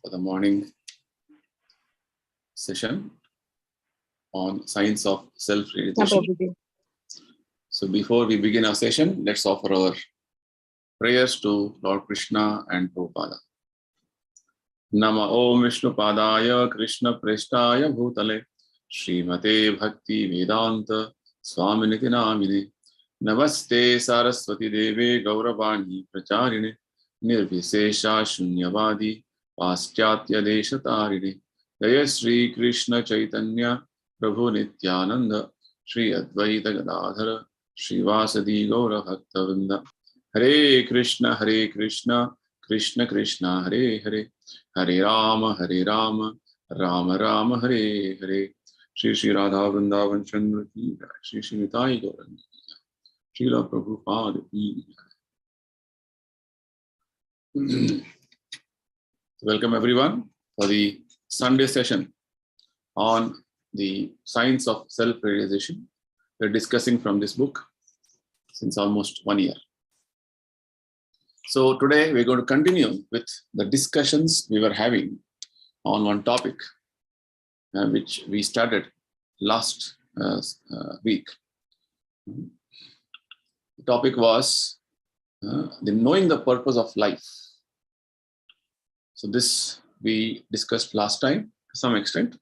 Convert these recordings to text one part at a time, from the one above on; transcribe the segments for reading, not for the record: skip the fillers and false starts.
for the morning session on science of self-realization. So before we begin our session, let's offer our prayers to Lord Krishna and Prabhupada. Nama Om Vishnu Padaya Krishna Preshtaya Bhutale Srimate Bhaktivedanta Swami Namine Namaste Saraswati Deve Gauravani Pracharine Nirvisesha Shunyavadi Paschatya Deshatarine Jaya Sri Krishna Chaitanya Prabhu Nityananda Sri Advaita Gadadhara Sri Vasadi Gaura Bhaktavinda Hare Krishna Krishna Krishna Hare Hare Hare Rama Rama Rama Hare Hare Shri Shri Radha Vrindavan Chandrodaya Shri Shri Nitai Gauranga Srila Prabhupada. Welcome everyone for the Sunday session on the science of self-realization. We're discussing from this book since almost 1 year. So today we're going to continue with the discussions we were having on one topic, which we started last week. The topic was the knowing the purpose of life. So this we discussed last time to some extent.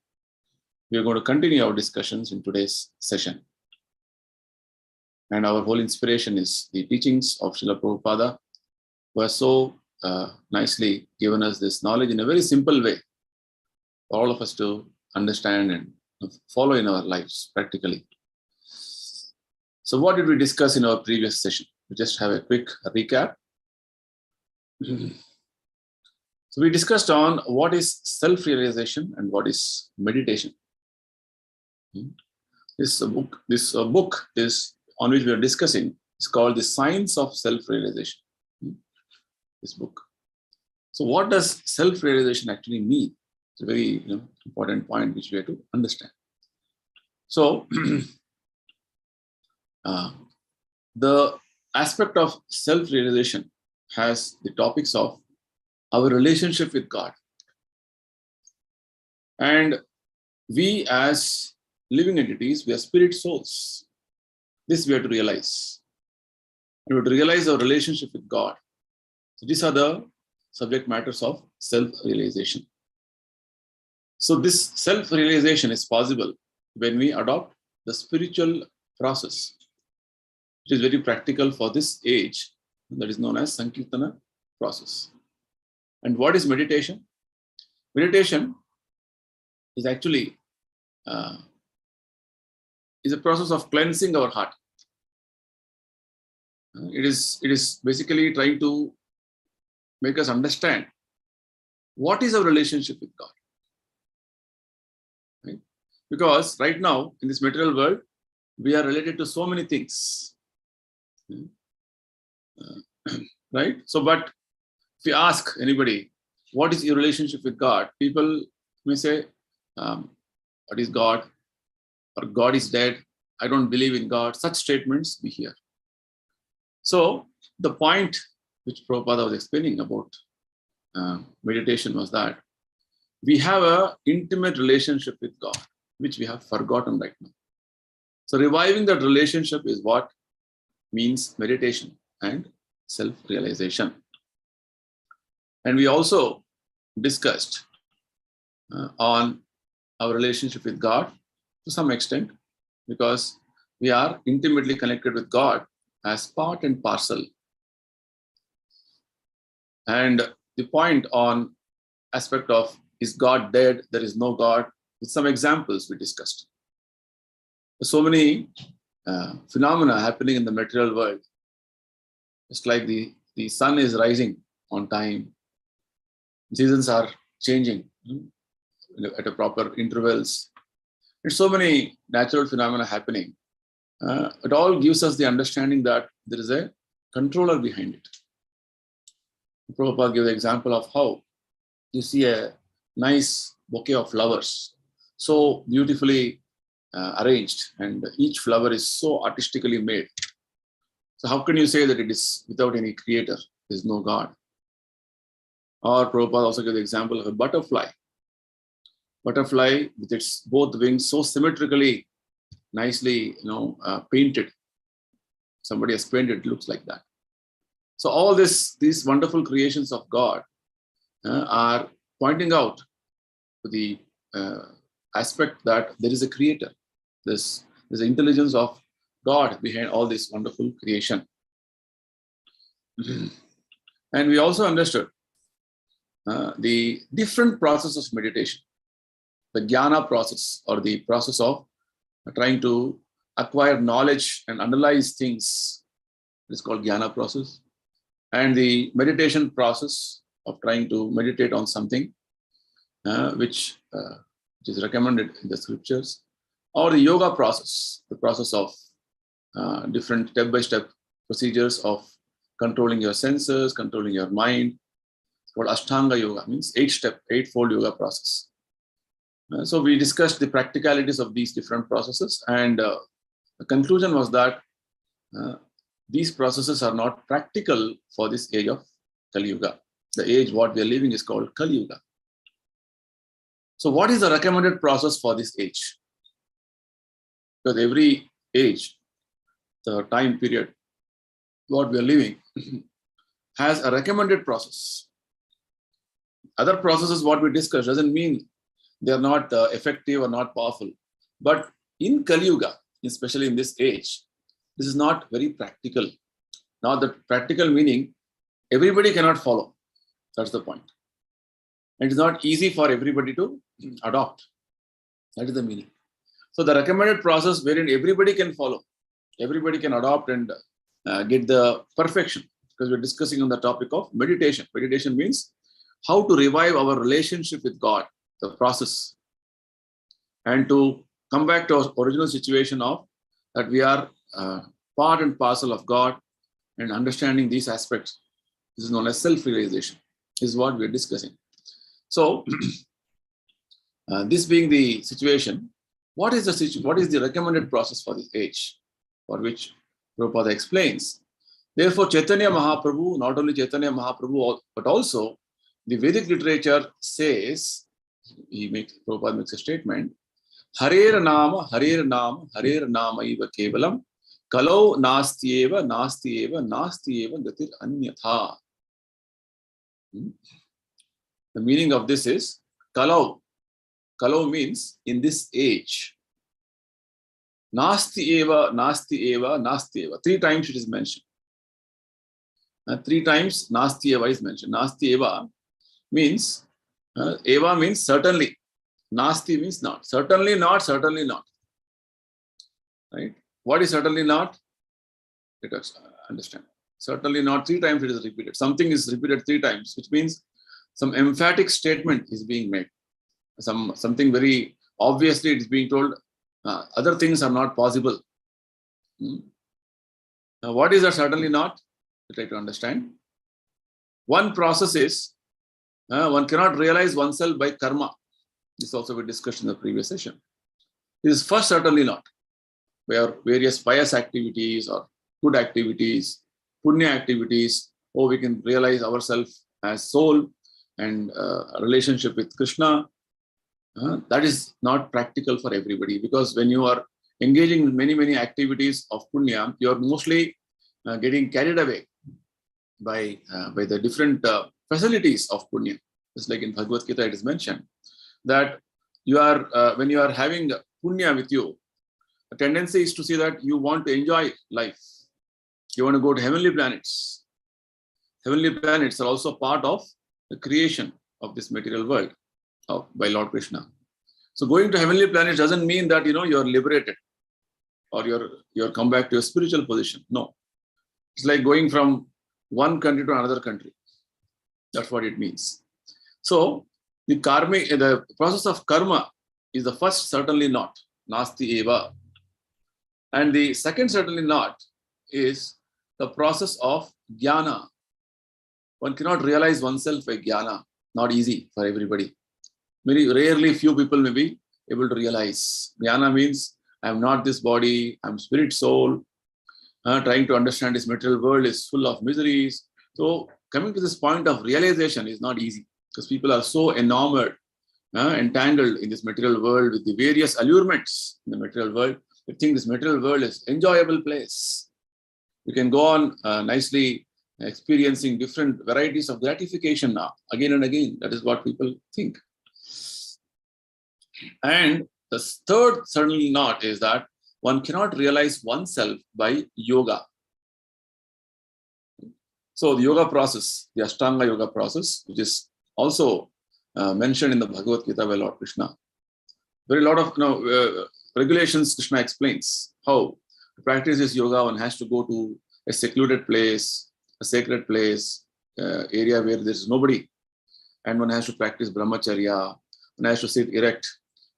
We are going to continue our discussions in today's session. And our whole inspiration is the teachings of Srila Prabhupada, who has so nicely given us this knowledge in a very simple way for all of us to understand and follow in our lives practically. So what did we discuss in our previous session? We just have a quick recap. So we discussed on what is self-realization and what is meditation. This book is on which we are discussing is called The Science of Self-Realization. This book. So what does self-realization actually mean? It's a very important point which we have to understand. So the aspect of self-realization has the topics of our relationship with God. And we as living entities, we are spirit souls. This we have to realize. We have to realize our relationship with God. So these are the subject matters of self-realization. So this self-realization is possible when we adopt the spiritual process, which is very practical for this age, that is known as Sankirtana process. And what is meditation? Meditation is actually is a process of cleansing our heart. It is basically trying to make us understand what is our relationship with God. Right? Because right now in this material world, we are related to so many things. Right? So, but if you ask anybody, what is your relationship with God? People may say, what is God? Or God is dead. I don't believe in God. Such statements we hear. So the point which Prabhupada was explaining about meditation was that we have an intimate relationship with God, which we have forgotten right now. So reviving that relationship is what means meditation and self-realization. And we also discussed on our relationship with God to some extent, because we are intimately connected with God as part and parcel. And the point on aspect of is God dead, there is no God, with some examples we discussed. So many phenomena happening in the material world. Just like the sun is rising on time, seasons are changing at a proper intervals. There's so many natural phenomena happening. It all gives us the understanding that there is a controller behind it. Prabhupada gave the example of how you see a nice bouquet of flowers, so beautifully arranged, and each flower is so artistically made. So how can you say that it is without any creator? There is no God. Or Prabhupada also gave the example of a butterfly. Butterfly with its both wings so symmetrically, nicely, painted. Somebody has painted, it looks like that. So all these wonderful creations of God are pointing out to the aspect that there is a creator. There's the intelligence of God behind all this wonderful creation. And we also understood the different processes of meditation. The jnana process, or the process of trying to acquire knowledge and analyze things, is called jnana process. And the meditation process of trying to meditate on something which is recommended in the scriptures, or the yoga process, the process of different step-by-step procedures of controlling your senses, controlling your mind. It's called Ashtanga Yoga, means eightfold yoga process. So we discussed the practicalities of these different processes, and the conclusion was that these processes are not practical for this age of Kali Yuga. The age what we are living is called Kali Yuga. So what is the recommended process for this age? Because every age, the time period what we are living has a recommended process. Other processes what we discussed doesn't mean they are not effective or not powerful. But in Kali Yuga, especially in this age, this is not very practical. Now the practical meaning, everybody cannot follow. That's the point. And it's not easy for everybody to adopt. That is the meaning. So the recommended process wherein everybody can follow, everybody can adopt and get the perfection, because we're discussing on the topic of meditation. Meditation means how to revive our relationship with God, the process, and to come back to our original situation of that we are part and parcel of God, and understanding these aspects. This is known as self-realization. This is what we're discussing. So, this being the situation, what is the recommended process for this age, for which Prabhupada explains? Therefore, Chaitanya Mahaprabhu, not only Chaitanya Mahaprabhu, but also the Vedic literature says, Prabhupada makes a statement, Harer Nama, Harer Nama, Harer Nama Iva Kevalam, Kalau Nastyeva, Nastyeva, Nastyeva Gatir Anyatha. The meaning of this is Kalau. Kalau means in this age. Nastyeva, Nastyeva, Nastyeva. 3 times it is mentioned. 3 times Nastyeva is mentioned. Nastyeva means, Eva means certainly. Nasti means not. Certainly not, certainly not. Right? What is certainly not? Let us understand. Certainly not, 3 times it is repeated. Something is repeated 3 times, which means some emphatic statement is being made. Something very obviously it is being told, other things are not possible. Now, what is that certainly not? We try to understand. One process is, one cannot realize oneself by karma. This also we discussed in the previous session. This is first certainly not. Where various pious activities or good activities, punya activities, we can realize ourselves as soul and a relationship with Krishna. That is not practical for everybody, because when you are engaging in many activities of punya, you are mostly getting carried away by the different facilities of punya. Just like in Bhagavad Gita it is mentioned that you are when you are having punya with you, the tendency is to see that you want to enjoy life. You want to go to heavenly planets. Heavenly planets are also part of the creation of this material world by Lord Krishna. So going to heavenly planets doesn't mean that you're liberated or you're come back to your spiritual position. No. It's like going from one country to another country. That's what it means. So the process of karma is the first certainly not, nasti eva. And the second certainly not is the process of jnana. One cannot realize oneself by jnana. Not easy for everybody. Very rarely few people may be able to realize. Jnana means I am not this body, I am spirit soul. Trying to understand this material world is full of miseries. So coming to this point of realization is not easy because people are so enamored, entangled in this material world with the various allurements in the material world. They think this material world is an enjoyable place. You can go on nicely experiencing different varieties of gratification now, again and again. That is what people think. And the third certainly not is that one cannot realize oneself by yoga. So the yoga process, the Ashtanga yoga process, which is also mentioned in the Bhagavad Gita by Lord Krishna. Very lot of regulations Krishna explains how to practice this yoga. One has to go to a secluded place, a sacred place, area where there is nobody, and one has to practice brahmacharya. One has to sit erect.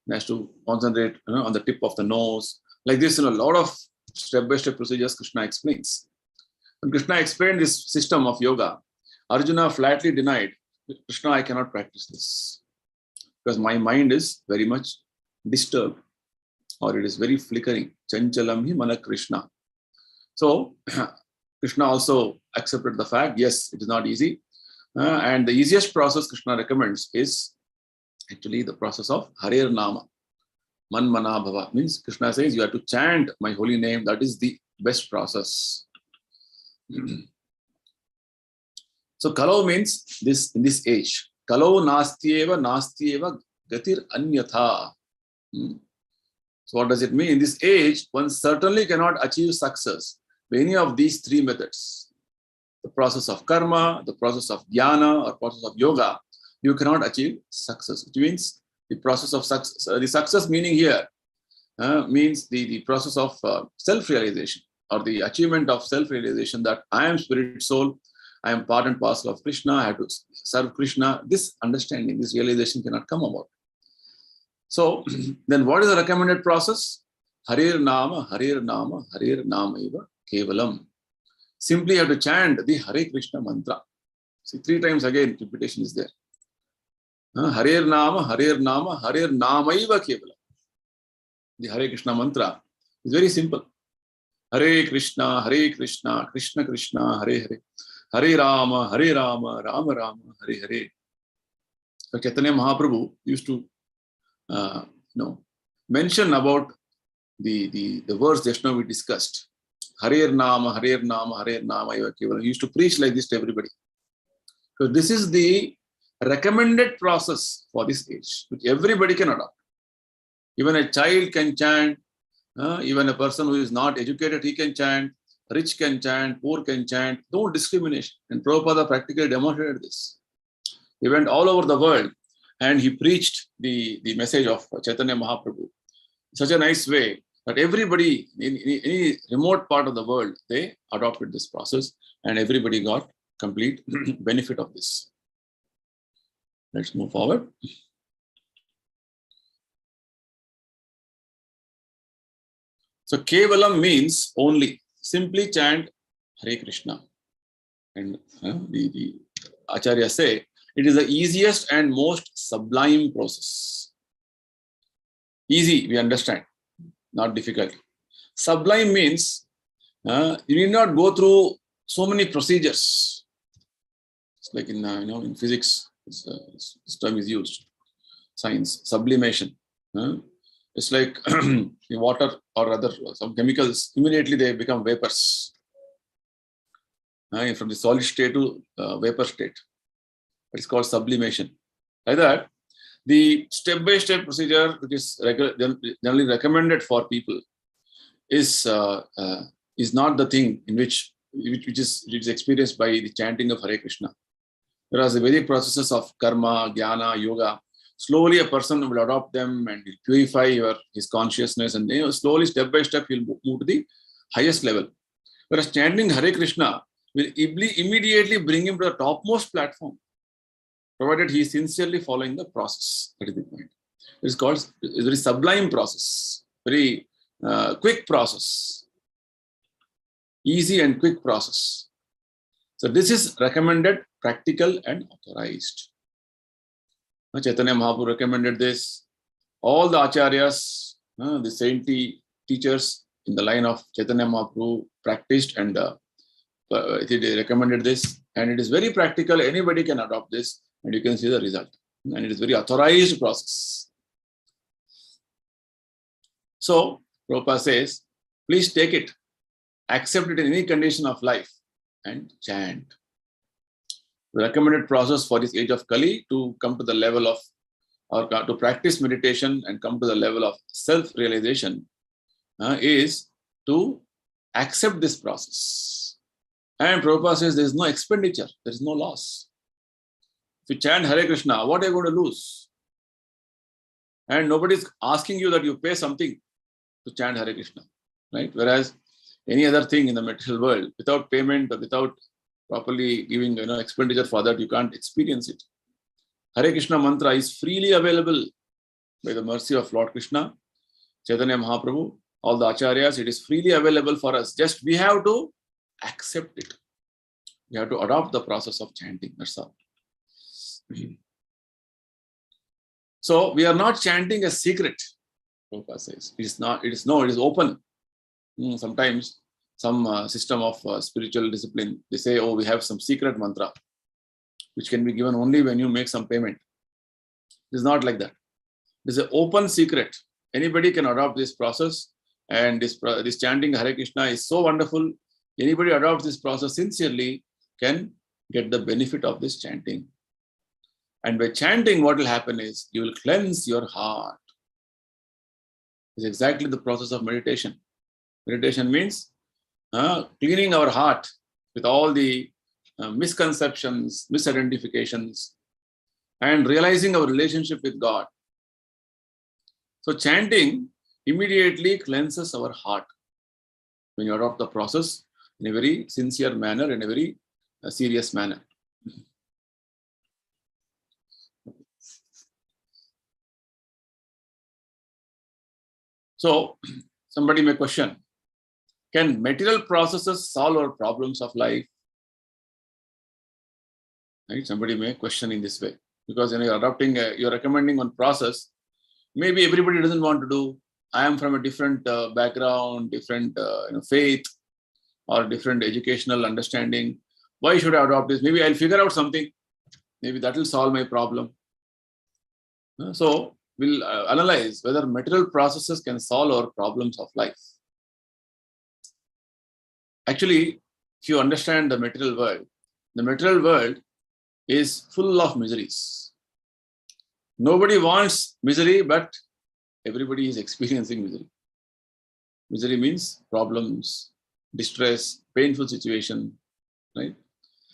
One has to concentrate on the tip of the nose. Like this, a lot of step-by-step procedures Krishna explains. When Krishna explained this system of yoga, Arjuna flatly denied, Krishna, I cannot practice this because my mind is very much disturbed, or it is very flickering. Chanchalam hi mana Krishna. So Krishna also accepted the fact, yes, it is not easy. And the easiest process Krishna recommends is actually the process of Hare Nama. Man Mana Bhava. Means Krishna says you have to chant my holy name. That is the best process. So Kalau means this in this age. Kalau nastyeva gatir anyatha. So what does it mean? In this age, one certainly cannot achieve success by any of these three methods. The process of karma, the process of jnana, or process of yoga, you cannot achieve success. Which means the process of success. The success meaning here means the process of self-realization, or the achievement of self-realization that I am spirit soul, I am part and parcel of Krishna, I have to serve Krishna. This understanding, this realization cannot come about. So then what is the recommended process? Hare Nama, Hare Nama, Hare Nama eva kevalam. Simply you have to chant the Hare Krishna mantra. See, 3 times again repetition is there. Hare Nama, Hare Nama, Hare Nama eva kevalam. The Hare Krishna mantra is very simple. Hare Krishna, Krishna Krishna, Hare Hare. Hare Rama, Rama Rama, Hare Hare. So Chaitanya Mahaprabhu used to mention about the words just now we discussed. Hare Nama, Hare Nama, Hare Nama. He used to preach like this to everybody. So this is the recommended process for this age, which everybody can adopt. Even a child can chant. Even a person who is not educated, he can chant. Rich can chant, poor can chant. No discrimination. And Prabhupada practically demonstrated this. He went all over the world and he preached the message of Chaitanya Mahaprabhu in such a nice way that everybody in any remote part of the world, they adopted this process and everybody got complete benefit of this. Let's move forward. So Kevalam means only. Simply chant Hare Krishna. And the Acharya say, it is the easiest and most sublime process. Easy, we understand, not difficult. Sublime means you need not go through so many procedures. It's like in physics, this term is used. Science, sublimation. It's like the water or other some chemicals, immediately they become vapors. From the solid state to vapor state. It's called sublimation. Like that, the step-by-step procedure, which is generally recommended for people, is not the thing in which is experienced by the chanting of Hare Krishna. Whereas the Vedic processes of karma, jnana, yoga, slowly a person will adopt them and will purify his consciousness, and slowly, step by step, he'll move to the highest level. Whereas chanting Hare Krishna will immediately bring him to the topmost platform, provided he is sincerely following the process. That is the point. It's a very sublime process, very quick process, easy and quick process. So this is recommended, practical, and authorized. Chaitanya Mahaprabhu recommended this. All the acharyas, the saintly teachers in the line of Chaitanya Mahaprabhu practiced and He recommended this, and it is very practical. Anybody can adopt this, and you can see the result. And it is very authorized process. So Prabhupada says, please take it, accept it in any condition of life, and chant. The recommended process for this age of Kali to come to the level of, or to practice meditation and come to the level of self-realization is to accept this process. And Prabhupada says there is no expenditure, there is no loss. If you chant Hare Krishna, what are you going to lose? And nobody is asking you that you pay something to chant Hare Krishna, right? Whereas any other thing in the material world, without payment or without properly giving expenditure for that, you can't experience it. Hare Krishna mantra is freely available by the mercy of Lord Krishna, Chaitanya Mahaprabhu, all the acharyas. It is freely available for us. Just we have to accept it. We have to adopt the process of chanting. That's all. So we are not chanting a secret. Prabhupada says it is not. It is open. Sometimes some system of spiritual discipline, they say, oh, we have some secret mantra which can be given only when you make some payment. It is not like that. It is an open secret. Anybody can adopt this process, and this chanting Hare Krishna is so wonderful. Anybody adopts this process sincerely can get the benefit of this chanting. And by chanting, what will happen is you will cleanse your heart. It's exactly the process of meditation. Meditation means cleaning our heart with all the misconceptions, misidentifications, and realizing our relationship with God. So chanting immediately cleanses our heart when you adopt the process in a very sincere manner, in a very serious manner. So somebody may question, can material processes solve our problems of life? Right? Somebody may question in this way, because you're adopting, you're recommending one process. Maybe everybody doesn't want to do. I am from a different background, different faith, or different educational understanding. Why should I adopt this? Maybe I'll figure out something. Maybe that will solve my problem. So we'll analyze whether material processes can solve our problems of life. Actually, if you understand the material world is full of miseries. Nobody wants misery, but everybody is experiencing misery. Misery means problems, distress, painful situation, right?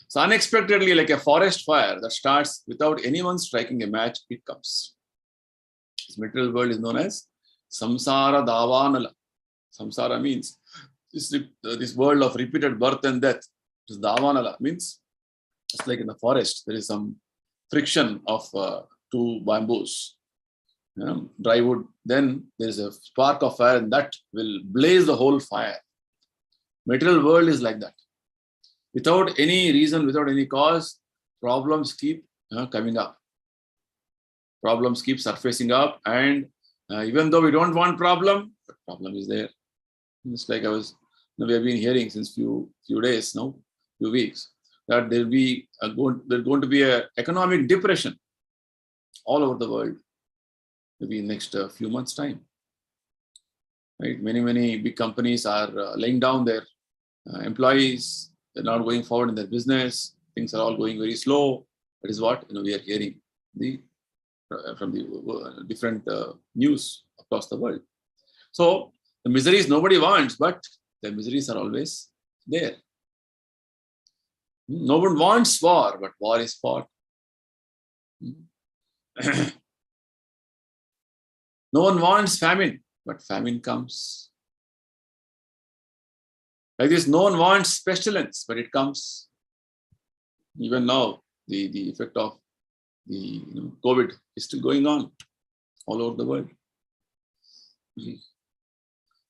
So unexpectedly, like a forest fire that starts without anyone striking a match, it comes. This material world is known as samsara davanala. Samsara means this world of repeated birth and death. This davanala means just like in the forest, there is some friction of two bamboos, dry wood. Then there is a spark of fire, and that will blaze the whole fire. Material world is like that. Without any reason, without any cause, problems keep coming up. Problems keep surfacing up, and even though we don't want problem, but problem is there. It's like we have been hearing since few days now, few weeks, that there's going to be an economic depression all over the world, maybe in next few months' time. Right? Many big companies are laying down their employees. They're not going forward in their business. Things are all going very slow. That is what we are hearing from the different news across the world. So the miseries nobody wants, but the miseries are always there. No one wants war, but war is fought. No one wants famine, but famine comes. Like this, no one wants pestilence, but it comes. Even now, the effect of the COVID is still going on all over the world.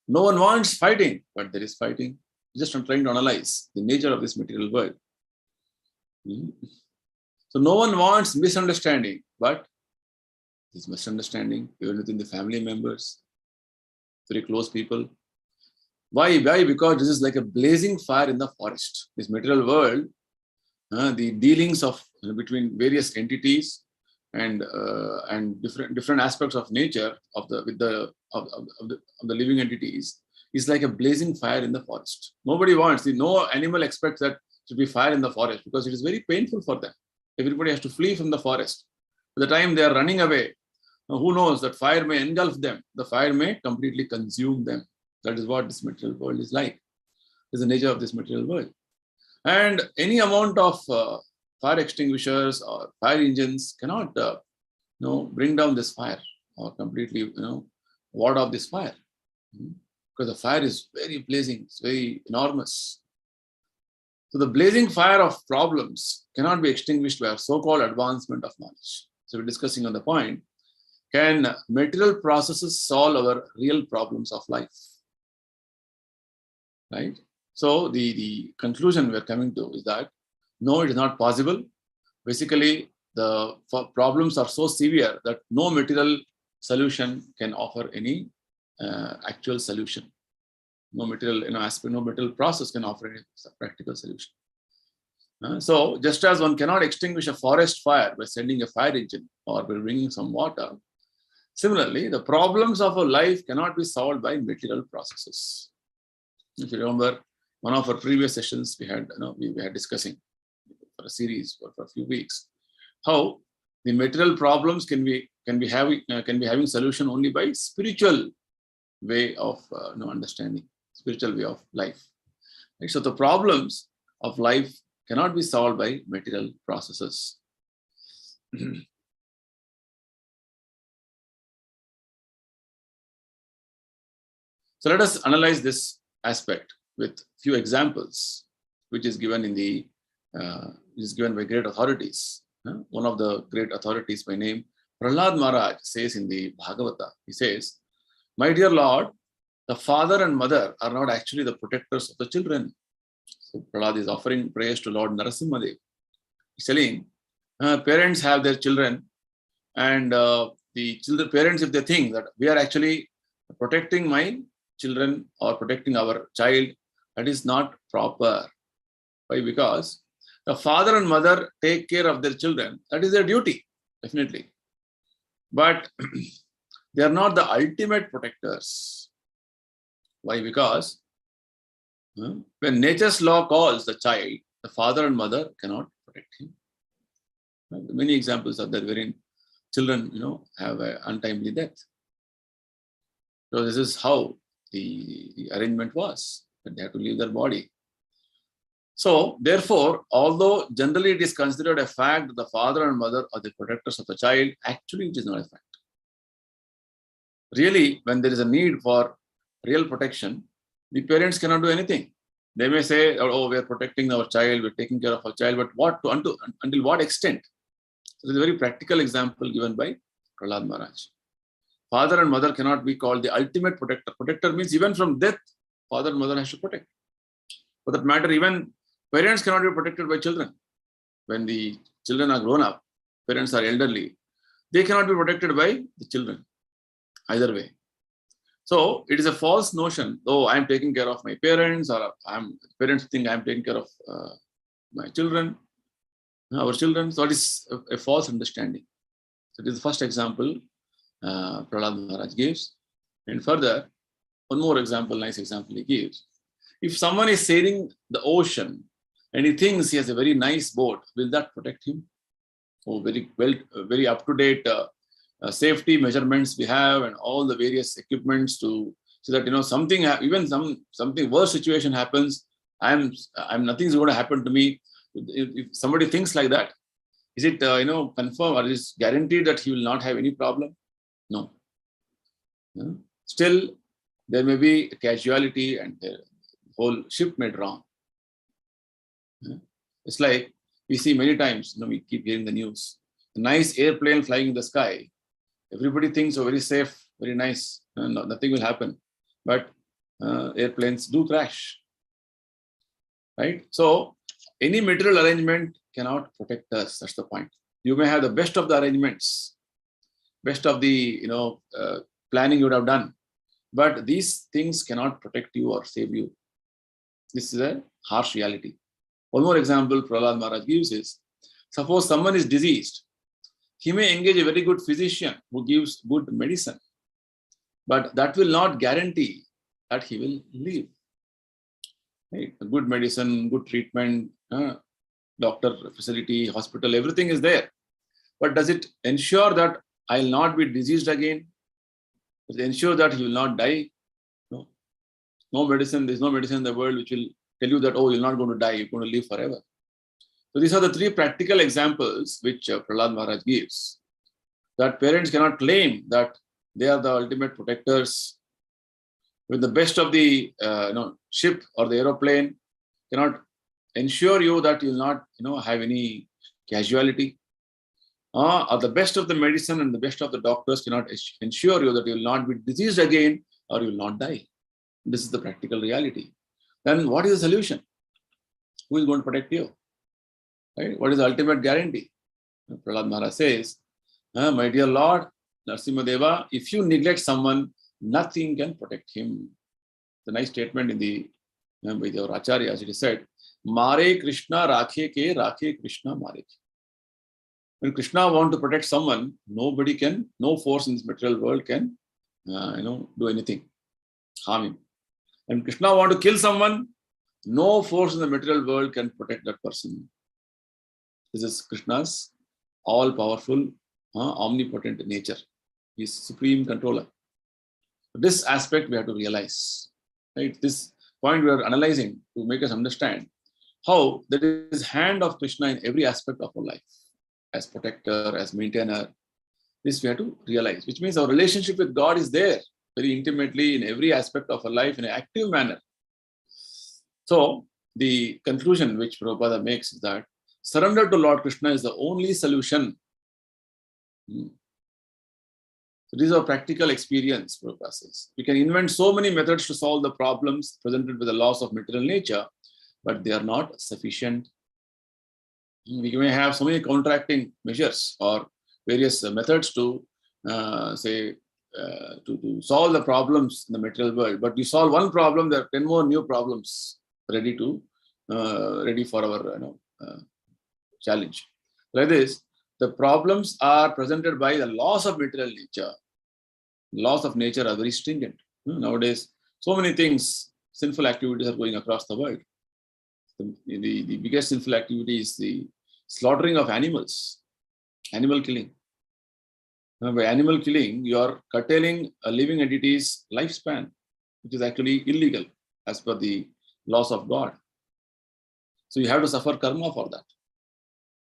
No one wants fighting, but there is fighting. Just I'm trying to analyze the nature of this material world. So no one wants misunderstanding, but this misunderstanding, even within the family members, very close people. Why? Why? Because this is like a blazing fire in the forest. This material world, the dealings of between various entities and different aspects of nature of the living entities is like a blazing fire in the forest. Nobody wants. No animal expects that to be fire in the forest because it is very painful for them. Everybody has to flee from the forest. By the time they are running away, who knows that fire may engulf them. The fire may completely consume them. That is what this material world is like. This is the nature of this material world. And any amount of fire extinguishers or fire engines cannot bring down this fire or completely ward off this fire. Because the fire is very blazing, it's very enormous. So the blazing fire of problems cannot be extinguished by a so-called advancement of knowledge. So we're discussing on the point, can material processes solve our real problems of life? Right? So the conclusion we're coming to is that no, it is not possible. Basically, the problems are so severe that no material solution can offer any actual solution. No material aspect, no material process can offer any practical solution. So just as one cannot extinguish a forest fire by sending a fire engine or by bringing some water, similarly, the problems of a life cannot be solved by material processes. If you remember, one of our previous sessions we had discussing for a series or for a few weeks how the material problems can be having solution only by spiritual way of understanding, spiritual way of life. Right? So the problems of life cannot be solved by material processes. So let us analyze this aspect with few examples, which is given in the given by great authorities. One of the great authorities by name Prahlad Maharaj says in the Bhagavata, he says, "My dear Lord, the father and mother are not actually the protectors of the children." So Prahlad is offering praise to Lord Narasimhadev. He's telling, parents have their children, and the parents, if they think that we are actually protecting my children or protecting our child, that is not proper. Why? Because the father and mother take care of their children. That is their duty, definitely. But they are not the ultimate protectors. Why? Because when nature's law calls the child, the father and mother cannot protect him. Many examples are there wherein children, have an untimely death. So this is how the arrangement was, that they have to leave their body. So therefore, although generally it is considered a fact that the father and mother are the protectors of the child, actually it is not a fact. Really, when there is a need for real protection, the parents cannot do anything. They may say, "Oh, we are protecting our child, we're taking care of our child," but until what extent? So there's a very practical example given by Prahlad Maharaj. Father and mother cannot be called the ultimate protector. Protector means even from death, father and mother has to protect. For that matter, even parents cannot be protected by children. When the children are grown up, parents are elderly, they cannot be protected by the children, either way. So it is a false notion, though I am taking care of my parents, or parents think I am taking care of my children, our children. So it is a false understanding. So it is the first example Prahlad Maharaj gives. And further, one more example, nice example he gives. If someone is sailing the ocean and he thinks he has a very nice boat, will that protect him? Very up-to-date safety measurements we have and all the various equipments to so that something worse situation happens, nothing's going to happen to me. If somebody thinks like that, is it confirmed or is guaranteed that he will not have any problem? No. Still, there may be a casualty and the whole ship may drown. It's like we see many times, we keep hearing the news. A nice airplane flying in the sky. Everybody thinks, very safe, very nice, nothing will happen. But airplanes do crash. Right? So any material arrangement cannot protect us. That's the point. You may have the best of the arrangements, best of the planning you would have done. But these things cannot protect you or save you. This is a harsh reality. One more example Prahlad Maharaj gives is, suppose someone is diseased, he may engage a very good physician who gives good medicine, but that will not guarantee that he will live. Right? Good medicine, good treatment, doctor facility, hospital, everything is there. But does it ensure that I will not be diseased again? Does it ensure that he will not die? No. No medicine, there is no medicine in the world which will tell you that, oh, you're not going to die, you're going to live forever. So these are the three practical examples which Prahlad Maharaj gives. That parents cannot claim that they are the ultimate protectors. With the best of the ship or the aeroplane cannot ensure you that you will not have any casualty. Or the best of the medicine and the best of the doctors cannot ensure you that you will not be diseased again or you will not die. This is the practical reality. Then what is the solution? Who is going to protect you? Right? What is the ultimate guarantee? Prahlad Maharaj says, my dear Lord, Narasimhadeva, if you neglect someone, nothing can protect him. It's a nice statement in the by the Acharyas. It is said, Mare Krishna Rakhe ke Rakhe Krishna Mare ke. When Krishna wants to protect someone, nobody can, no force in this material world can do anything, harm him. When Krishna wants to kill someone, no force in the material world can protect that person. This is Krishna's all-powerful, omnipotent nature. He is supreme controller. This aspect we have to realize. Right? This point we are analyzing to make us understand how there is hand of Krishna in every aspect of our life. As protector, as maintainer. This we have to realize, which means our relationship with God is there very intimately in every aspect of our life in an active manner. So the conclusion which Prabhupada makes is that surrender to Lord Krishna is the only solution. So this is our practical experience, Prabhupada says. We can invent so many methods to solve the problems presented with the laws of material nature, but they are not sufficient. We may have so many counteracting measures or various methods to to solve the problems in the material world. But you solve one problem, there are 10 more new problems ready for our challenge. Like this, the problems are presented by the laws of material nature. Laws of nature are very stringent. Nowadays, so many things, sinful activities are going across the world. The biggest sinful activity is the slaughtering of animals, animal killing. By animal killing, you are curtailing a living entity's lifespan, which is actually illegal as per the laws of God. So you have to suffer karma for that.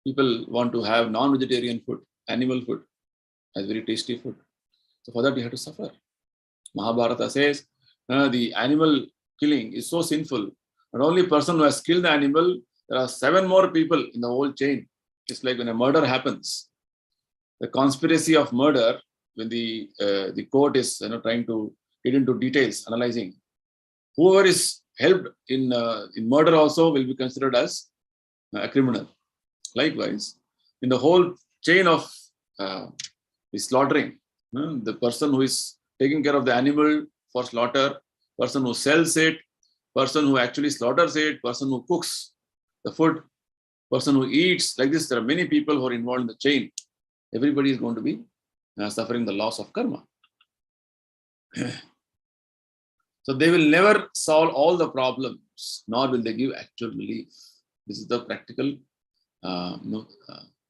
People want to have non-vegetarian food, animal food, as very tasty food. So for that you have to suffer. Mahabharata says the animal killing is so sinful. Not only person who has killed the animal, there are 7 more people in the whole chain. It's like when a murder happens, the conspiracy of murder, when the court is trying to get into details, analyzing, whoever is helped in murder also will be considered as a criminal. Likewise, in the whole chain of the slaughtering, the person who is taking care of the animal for slaughter, person who sells it, person who actually slaughters it, person who cooks the food, person who eats, like this, there are many people who are involved in the chain. Everybody is going to be suffering the loss of karma. So they will never solve all the problems, nor will they give actual relief. This is the practical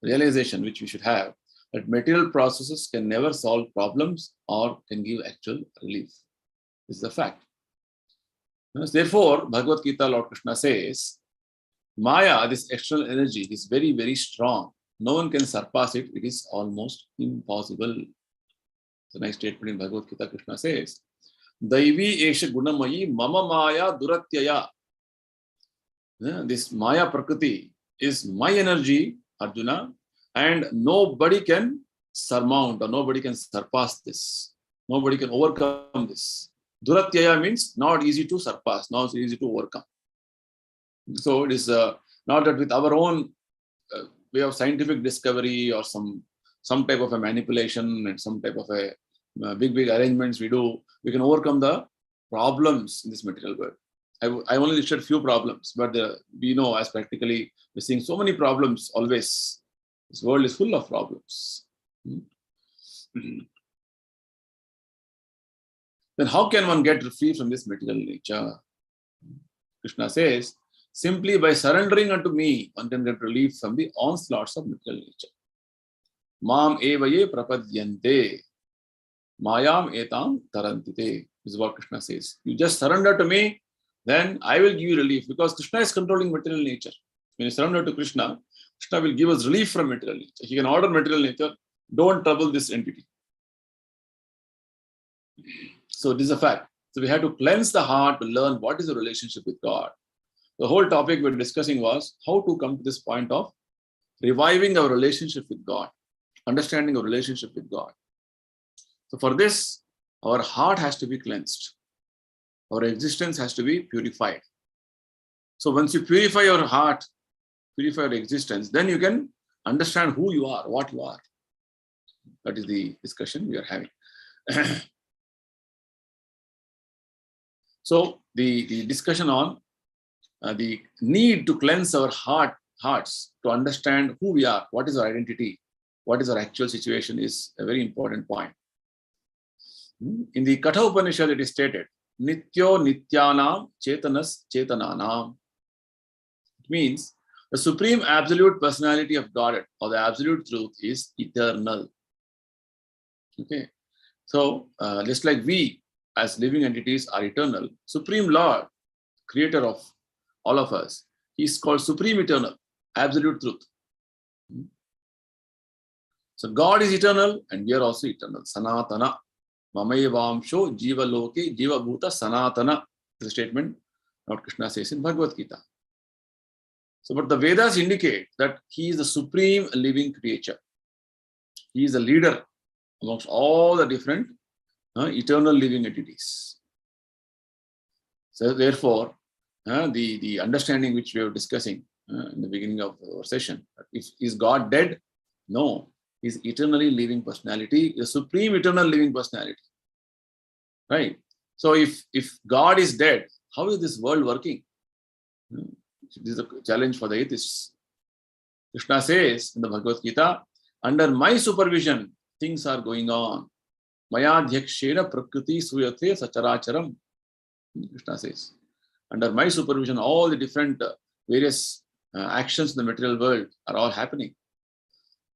realization which we should have, that material processes can never solve problems or can give actual relief. This is the fact. Therefore, Bhagavad Gita, Lord Krishna says, Maya, this external energy, is very, very strong. No one can surpass it. It is almost impossible. The next statement in Bhagavad Gita, Krishna says, Daivi esha gunamayi mama maya duratyaya. This Maya Prakriti is my energy, Arjuna, and nobody can surmount or nobody can surpass this. Nobody can overcome this. Duratyaya means not easy to surpass, not easy to overcome. So it is not that with our own way of scientific discovery or some type of a manipulation and some type of a big arrangements we do, we can overcome the problems in this material world. I only listed few problems, but we know as practically we're seeing so many problems always. This world is full of problems. Then how can one get free from this material nature? Krishna says, simply by surrendering unto me, one can get relief from the onslaughts of material nature. Mam evaye prapadyante, mayam etam tarantite, is what Krishna says. You just surrender to me, then I will give you relief, because Krishna is controlling material nature. When you surrender to Krishna, Krishna will give us relief from material nature. He can order material nature, don't trouble this entity. So this is a fact. So we have to cleanse the heart to learn what is the relationship with God. The whole topic we're discussing was how to come to this point of reviving our relationship with God, understanding our relationship with God. So for this, our heart has to be cleansed. Our existence has to be purified. So once you purify your heart, purify your existence, then you can understand who you are, what you are. That is the discussion we are having. So the discussion on the need to cleanse our hearts to understand who we are, what is our identity, what is our actual situation is a very important point. In the Katha Upanishad it is stated, Nityo Nityanam Chetanas Chetananam. It means the supreme absolute personality of God or the absolute truth is eternal. Okay, so just like we as living entities are eternal, Supreme Lord, creator of all of us, he is called Supreme Eternal, absolute truth. So God is eternal and we are also eternal. Sanatana. Mamayavamsho Jiva Loke Jiva Bhuta Sanatana. This is a statement Lord Krishna says in Bhagavad Gita. So, but the Vedas indicate that he is the supreme living creature. He is a leader amongst all the different eternal living entities. So, therefore, the understanding which we were discussing in the beginning of our session, is God dead? No. He is eternally living personality, the supreme eternal living personality. Right? So if God is dead, how is this world working? This is a challenge for the atheists. Krishna says in the Bhagavad Gita, under my supervision, things are going on. Maya dhyakshena prakriti suyate sacharacharam. Krishna says, under my supervision, all the different various actions in the material world are all happening.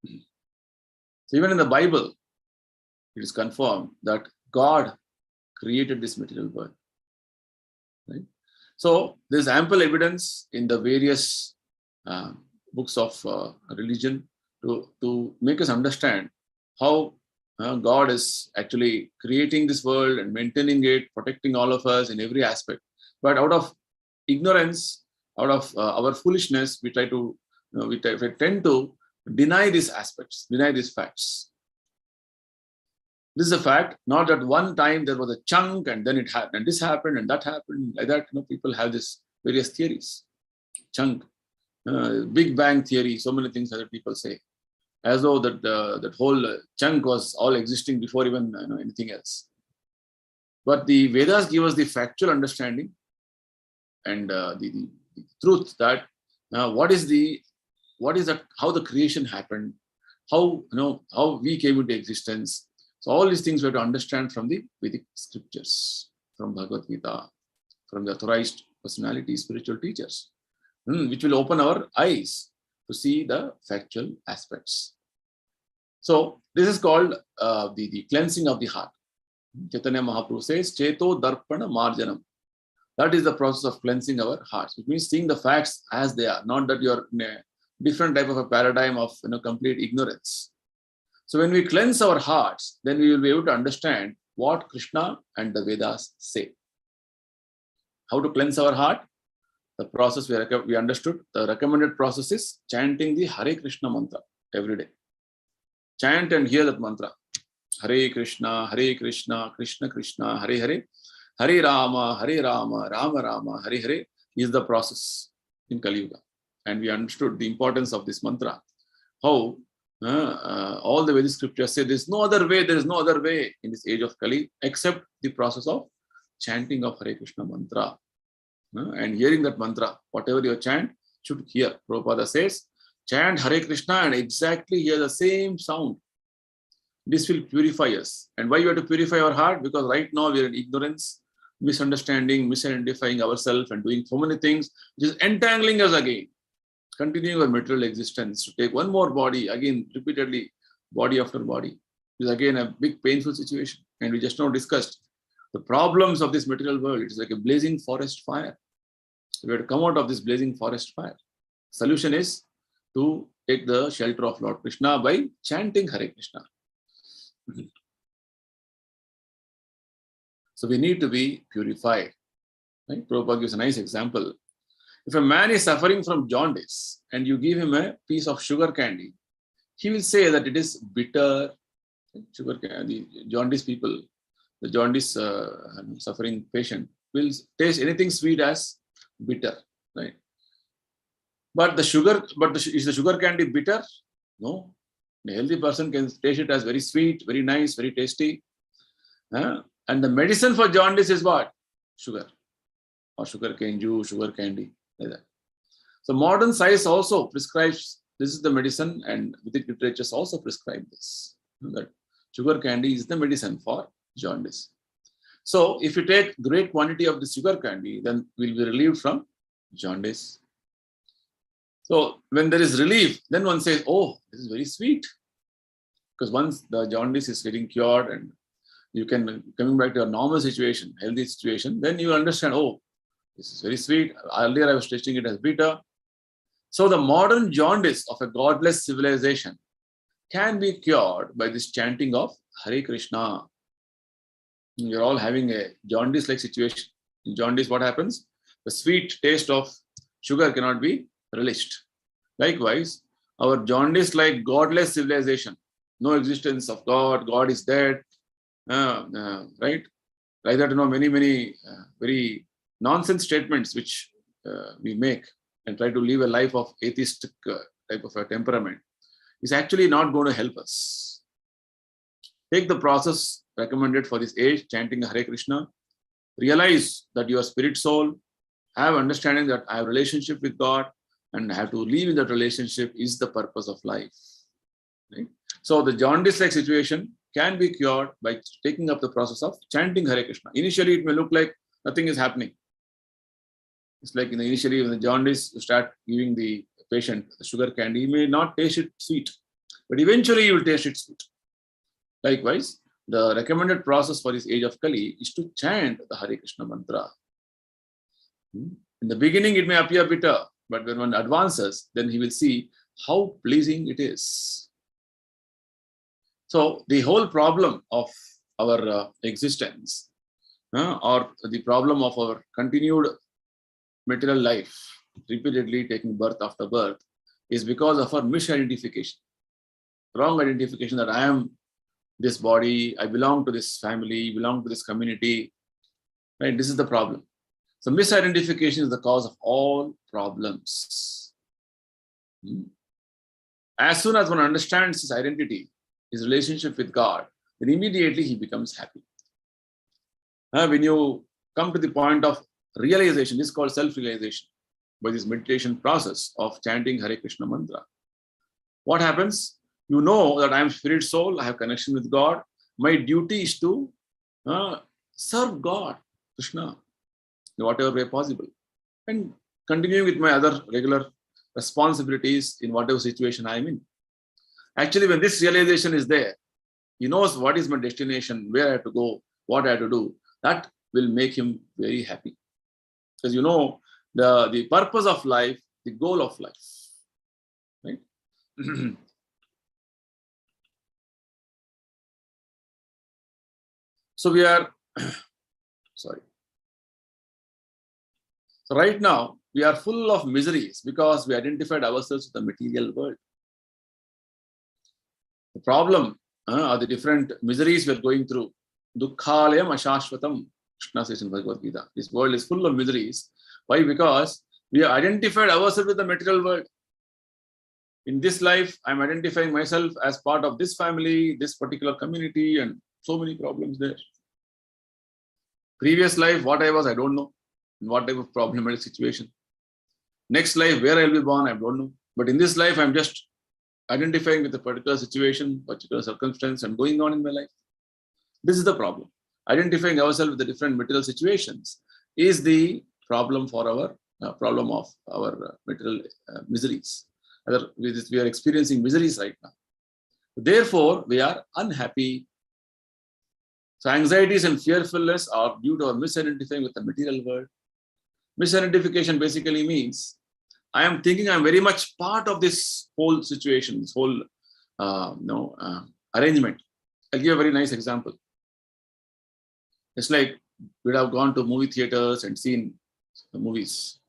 So even in the Bible, it is confirmed that God created this material world. Right? So there's ample evidence in the various books of religion to make us understand how God is actually creating this world and maintaining it, protecting all of us in every aspect. But out of ignorance, out of our foolishness, we tend to deny these aspects, deny these facts. This is a fact, not that one time there was a chunk and then it happened, and this happened and that happened, like that. People have this various theories. Chunk, Big Bang theory, so many things that people say, as though that whole chunk was all existing before even anything else. But the Vedas give us the factual understanding and the truth that how the creation happened, how we came into existence. So all these things we have to understand from the Vedic scriptures, from Bhagavad Gita, from the authorized personality, spiritual teachers, which will open our eyes to see the factual aspects. So this is called the cleansing of the heart. Chaitanya Mahaprabhu says, Cheto Darpana Marjanam. That is the process of cleansing our hearts, which means seeing the facts as they are, not that you're in a different type of a paradigm of complete ignorance. So when we cleanse our hearts, then we will be able to understand what Krishna and the Vedas say. How to cleanse our heart? The process we understood. The recommended process is chanting the Hare Krishna mantra every day. Chant and hear that mantra. Hare Krishna, Krishna Krishna, Hare Hare, Hare Rama, Rama Rama, Hare Hare is the process in Kali Yuga. And we understood the importance of this mantra. How All the Vedic scriptures say there is no other way, in this age of Kali except the process of chanting of Hare Krishna mantra. And hearing that mantra, whatever you chant, should hear. Prabhupada says, chant Hare Krishna and exactly hear the same sound. This will purify us. And why we have to purify our heart? Because right now we are in ignorance, misunderstanding, misidentifying ourselves and doing so many things, which is entangling us again. Continuing our material existence to take one more body, again, repeatedly, body after body, is again a big painful situation. And we just now discussed the problems of this material world. It is like a blazing forest fire. We have to come out of this blazing forest fire. Solution is to take the shelter of Lord Krishna by chanting Hare Krishna. So we need to be purified. Right? Prabhupada gives a nice example. If a man is suffering from jaundice and you give him a piece of sugar candy, he will say that it is bitter. Sugar candy, jaundice people, the jaundice suffering patient will taste anything sweet as bitter, right? But is the sugar candy bitter? No. A healthy person can taste it as very sweet, very nice, very tasty. And the medicine for jaundice is what? Sugar. Or sugar cane juice, sugar candy, like that. So modern science also prescribes, this is the medicine, and Vedic literatures also prescribe this. That sugar candy is the medicine for jaundice. So if you take great quantity of the sugar candy, then we'll be relieved from jaundice. So when there is relief, then one says, oh, this is very sweet. Because once the jaundice is getting cured and you can coming back to a normal situation, healthy situation, then you understand, oh, this is very sweet. Earlier I was tasting it as bitter. So the modern jaundice of a godless civilization can be cured by this chanting of Hare Krishna. You're all having a jaundice-like situation. In jaundice, what happens? The sweet taste of sugar cannot be relished. Likewise, our jaundice-like godless civilization, no existence of God, God is dead, right? Like that, many very nonsense statements which we make and try to live a life of atheistic type of a temperament is actually not going to help us. Take the process recommended for this age, chanting Hare Krishna. Realize that your spirit soul, have understanding that I have a relationship with God and I have to live in that relationship is the purpose of life. Right? So the jaundice-like situation can be cured by taking up the process of chanting Hare Krishna. Initially, it may look like nothing is happening. It's like initially when the jaundice, you start giving the patient the sugar candy, he may not taste it sweet, but eventually you will taste it sweet. Likewise, the recommended process for this age of Kali is to chant the Hare Krishna mantra. In the beginning, it may appear bitter, but when one advances, then he will see how pleasing it is. So the whole problem of our existence, or the problem of our continued material life, repeatedly taking birth after birth, is because of our misidentification, wrong identification that I am this body, I belong to this family, belong to this community. Right? This is the problem. So misidentification is the cause of all problems. As soon as one understands his identity, his relationship with God, then immediately he becomes happy. When you come to the point of realization, this is called self-realization, by this meditation process of chanting Hare Krishna mantra. What happens? You know that I am spirit soul, I have connection with God. My duty is to serve God, Krishna, in whatever way possible. And continuing with my other regular responsibilities in whatever situation I am in. Actually, when this realization is there, he knows what is my destination, where I have to go, what I have to do. That will make him very happy. Because the purpose of life, the goal of life. Right? So we are, sorry. So right now, we are full of miseries because we identified ourselves with the material world. The problem are the different miseries we are going through. Dukkhalayam ashashvatam, Krishna says in Bhagavad Gita. This world is full of miseries. Why? Because we have identified ourselves with the material world. In this life, I'm identifying myself as part of this family, this particular community, and so many problems there. Previous life, what I was, I don't know. In what type of problematic situation. Next life, where I'll be born, I don't know. But in this life, I'm just identifying with a particular situation, particular circumstance, and going on in my life. This is the problem. Identifying ourselves with the different material situations is the problem for our problem of our material miseries. We are experiencing miseries right now. Therefore, we are unhappy. So anxieties and fearfulness are due to our misidentifying with the material world. Misidentification basically means I am thinking I'm very much part of this whole situation, this whole arrangement. I'll give a very nice example. It's like we'd have gone to movie theaters and seen the movies.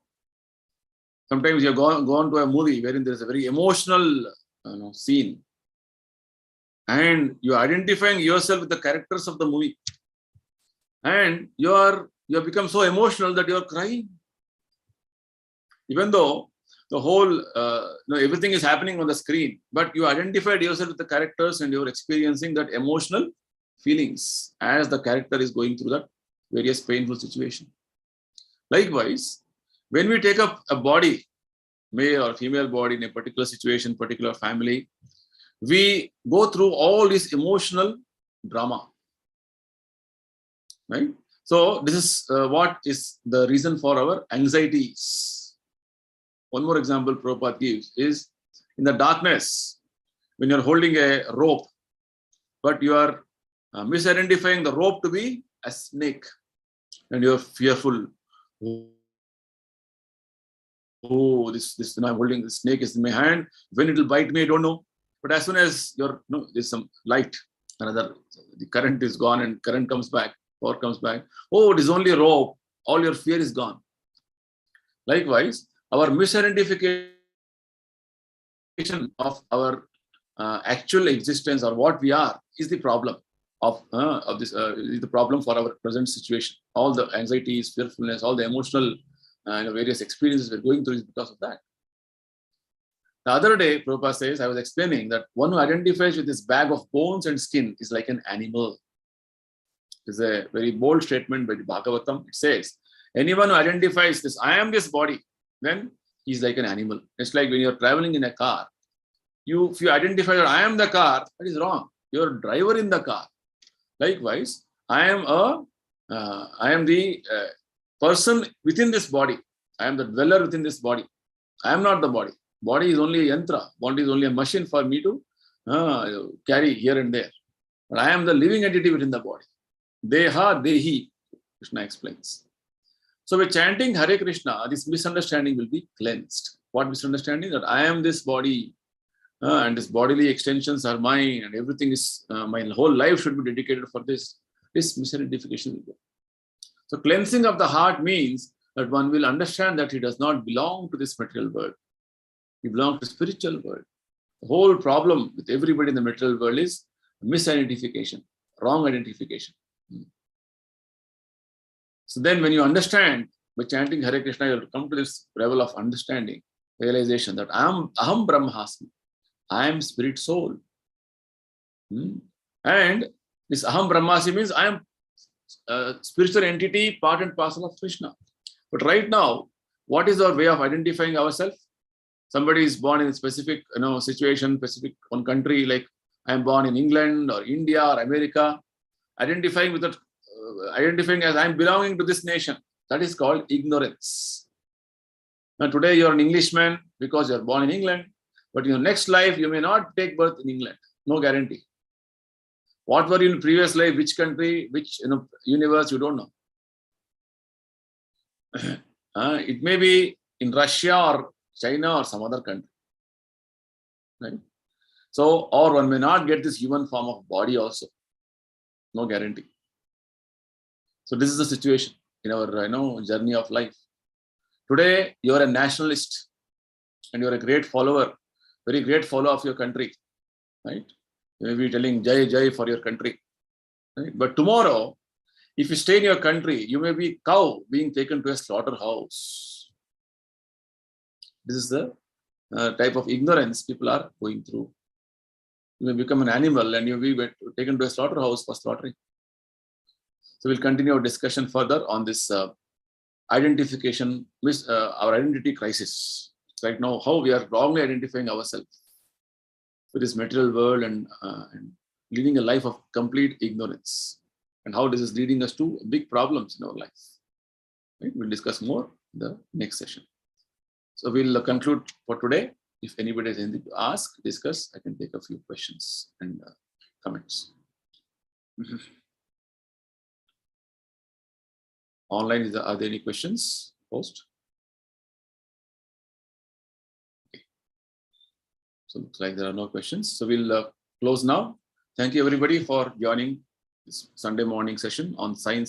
Sometimes you've gone to a movie wherein there's a very emotional scene, and you're identifying yourself with the characters of the movie, and you have become so emotional that you're crying, even though the whole everything is happening on the screen, but you identified yourself with the characters and you're experiencing that emotional feelings as the character is going through that various painful situation. Likewise, when we take up a body, male or female body in a particular situation, particular family, we go through all this emotional drama, right? So this is what is the reason for our anxieties. One more example Prabhupada gives is in the darkness, when you're holding a rope, but you are misidentifying the rope to be a snake, and you're fearful. Oh, this I'm holding the snake is in my hand. When it will bite me, I don't know. But as soon as there's some light, the current is gone and current comes back, power comes back. Oh, it is only a rope. All your fear is gone. Likewise, our misidentification of our actual existence or what we are is the problem of this. Is the problem for our present situation. All the anxieties, fearfulness, all the emotional various experiences we're going through is because of that. The other day, Prabhupada says, I was explaining that one who identifies with this bag of bones and skin is like an animal. It's a very bold statement by the Bhagavatam. It says, anyone who identifies this, I am this body, then he's like an animal. It's like when you're traveling in a car, if you identify that I am the car, that is wrong. You're a driver in the car. Likewise, I am the person within this body. I am the dweller within this body. I am not the body. Body is only a yantra. Body is only a machine for me to carry here and there. But I am the living entity within the body. Deha, Dehi, Krishna explains. So by chanting Hare Krishna, this misunderstanding will be cleansed. What misunderstanding? That I am this body and this bodily extensions are mine and everything is, my whole life should be dedicated for this. This misidentification will go. So cleansing of the heart means that one will understand that he does not belong to this material world. He belongs to the spiritual world. The whole problem with everybody in the material world is misidentification, wrong identification. So then when you understand, by chanting Hare Krishna, you will come to this level of understanding, realization that Aham Brahmasmi. I am spirit soul. And this Aham Brahmasmi means I am a spiritual entity, part and parcel of Krishna. But right now, what is our way of identifying ourselves? Somebody is born in a specific situation, specific one country, like I am born in England or India or America, identifying with that, identifying as I am belonging to this nation. That is called ignorance. Now today you are an Englishman because you are born in England, but in your next life you may not take birth in England. No guarantee. What were you in previous life, which country, which universe, you don't know. It may be in Russia or China or some other country. Right? So, or one may not get this human form of body also. No guarantee. So this is the situation in our journey of life. Today, you are a nationalist and you are a great follower, very great follower of your country. Right? You may be telling Jai Jai for your country. Right? But tomorrow, if you stay in your country, you may be cow being taken to a slaughterhouse. This is the type of ignorance people are going through. You may become an animal and you'll be taken to a slaughterhouse for slaughtering. So we'll continue our discussion further on this identification, our identity crisis. Right now, how we are wrongly identifying ourselves with this material world and living a life of complete ignorance, and how this is leading us to big problems in our life. Right? We'll discuss more in the next session. So we'll conclude for today. If anybody has anything to ask, discuss, I can take a few questions and comments. Online, are there any questions? Post. Okay. So looks like there are no questions. So we'll close now. Thank you everybody for joining this Sunday morning session on science.